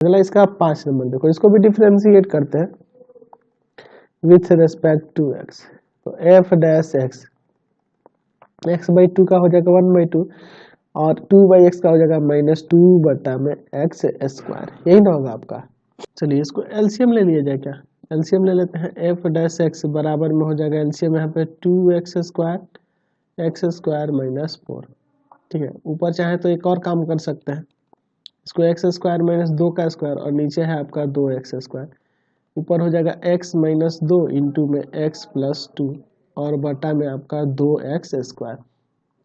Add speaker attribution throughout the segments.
Speaker 1: अगला इसका 5 नंबर देखो, इसको भी डिफ्रेंशिएट करते हैं विथ रेस्पेक्ट टू एक्स। तो F dash x, x by two का हो जाएगा 1/2 और 2/x का हो जाएगा -2 बटा में एक्स स्क्वायर, यही ना होगा आपका। चलिए इसको एलसीएम ले लिया जाए क्या, एलसीएम ले लेते हैं। एफ डैश एक्स बराबर में हो जाएगा एलसीएम यहाँ पे 2x स्क्वायर -4, ठीक है। ऊपर चाहे तो एक और काम कर सकते हैं, इसको एक्स स्क्वायर -2 का स्क्वायर और नीचे है आपका 2x स्क्वायर, ऊपर हो जाएगा x -2 इंटू में x प्लस 2 और बटा में आपका 2x स्क्वायर।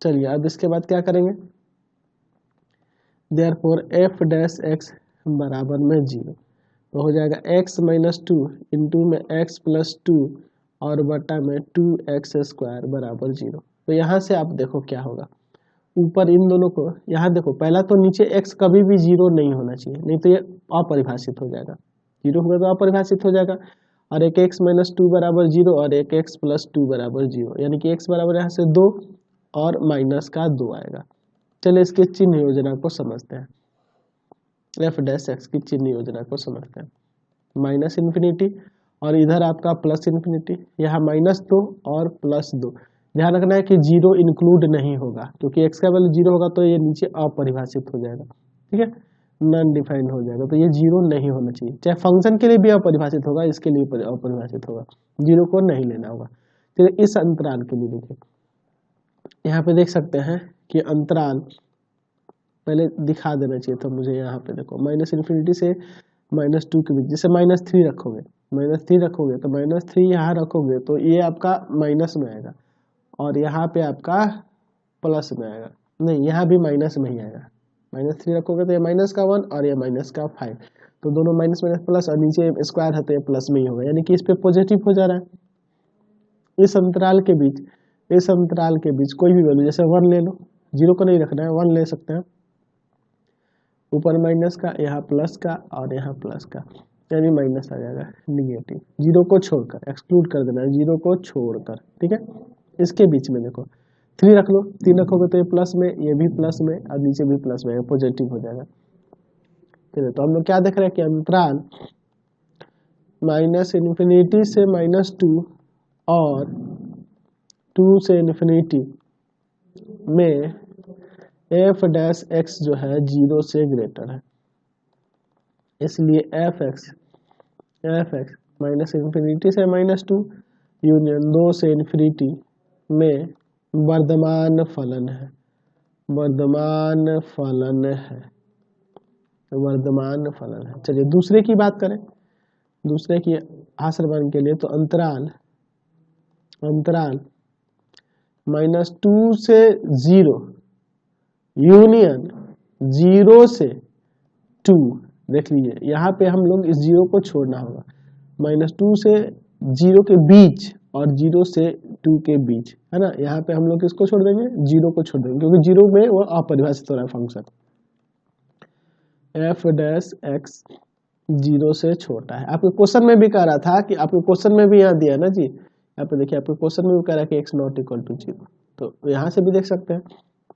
Speaker 1: चलिए अब इसके बाद क्या करेंगे, देयरफॉर एफ डैश एक्स बराबर में 0, तो हो जाएगा x -2 इंटू में x प्लस 2 और बटा में 2x स्क्वायर बराबर 0। तो यहाँ से आप देखो क्या होगा, ऊपर इन दोनों को यहाँ देखो, पहला तो नीचे x कभी भी 0 नहीं होना चाहिए, नहीं तो ये अपरिभाषित हो जाएगा, 0 होगा तो अपरिभाषित हो जाएगा। और एक x -2 बराबर 0 और एक x प्लस 2 बराबर 0, यानी कि x बराबर यहाँ से 2 और माइनस का 2 आएगा। चलिए इसके चिन्ह योजना को समझते हैं, एफ डैश एक्स की चिन्ह योजना को समझते हैं। माइनस इन्फिनिटी और इधर आपका प्लस इन्फिनिटी, यहाँ -2 और +2। ध्यान रखना है कि 0 इंक्लूड नहीं होगा, क्योंकि x का वैल्यू 0 होगा तो ये नीचे अपरिभाषित हो जाएगा, ठीक है, नॉन डिफाइंड हो जाएगा, तो ये 0 नहीं होना चाहिए। चाहे फंक्शन के लिए भी अपरिभाषित होगा, इसके लिए अपरिभाषित होगा, 0 को नहीं लेना होगा। तो इस अंतराल के लिए देखिए, यहाँ पे देख सकते हैं कि अंतराल पहले दिखा देना चाहिए था मुझे, यहाँ पे देखो माइनस इन्फिनिटी से -2 के बीच, जैसे -3 रखोगे, तो -3 यहाँ रखोगे तो ये आपका माइनस में आएगा और यहाँ पे आपका प्लस में आएगा, नहीं यहाँ भी माइनस में ही आएगा। -3 रखोगे तो ये -1 और ये -5, तो दोनों माइनस माइनस प्लस और नीचे स्क्वायर है तो ये प्लस में ही होगा, यानी कि इस पे पॉजिटिव हो जा रहा है। इस अंतराल के बीच कोई भी वैल्यू, जैसे 1 ले लो, 0 को नहीं रखना है, 1 ले सकते हैं, ऊपर माइनस का, यहाँ प्लस का और यहाँ प्लस का, यानी माइनस आ जाएगा, निगेटिव, 0 को छोड़कर, एक्सक्लूड कर देना है 0 को छोड़कर, ठीक है। इसके बीच में देखो 3 रख लो, 3 रखोगे तो ये प्लस में, ये भी प्लस में और नीचे भी प्लस में, पॉजिटिव हो जाएगा। तो हम लोग क्या देख रहे हैं कि अंतराल -इन्फिनिटी से -2 और 2 से इन्फिनिटी में एफ डैश एक्स जो है 0 से ग्रेटर है, इसलिए एफ एक्स -इन्फिनिटी से -2 यूनियन 2 से इन्फिनिटी में वर्धमान फलन है, चलिए दूसरे की बात करें, दूसरे की आश्रमान के लिए, तो अंतराल -2 से 0 यूनियन 0 से 2, देख लीजिए यहाँ पे हम लोग इस 0 को छोड़ना होगा, -2 से 0 के बीच और 0 से 2 के बीच, है ना, यहाँ पे हम लोग किसको छोड़ देंगे, 0 को छोड़ देंगे, क्योंकि 0 में वो अपरिभाषित हो रहा है फंक्शन। एफ डैश एक्स 0 से छोटा है, आपके क्वेश्चन में भी कह रहा था कि, आपके क्वेश्चन में भी यहाँ दिया ना जी, यहाँ पे देखिए आपके क्वेश्चन में भी कह रहा है कि x नॉट इक्वल टू 0, तो यहाँ से भी देख सकते हैं,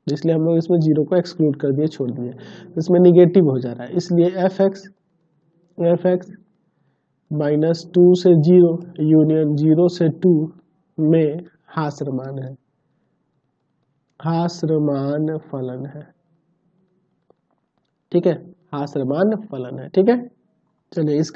Speaker 1: इसलिए हम लोग इसमें 0 को एक्सक्लूड कर दिए, छोड़ दिए, इसमें निगेटिव हो जा रहा है, इसलिए एफ एक्स -2 से 0 यूनियन 0 से 2 में हास्यमान फलन है, ठीक है, हास्यमान फलन है, ठीक है। चलिए इस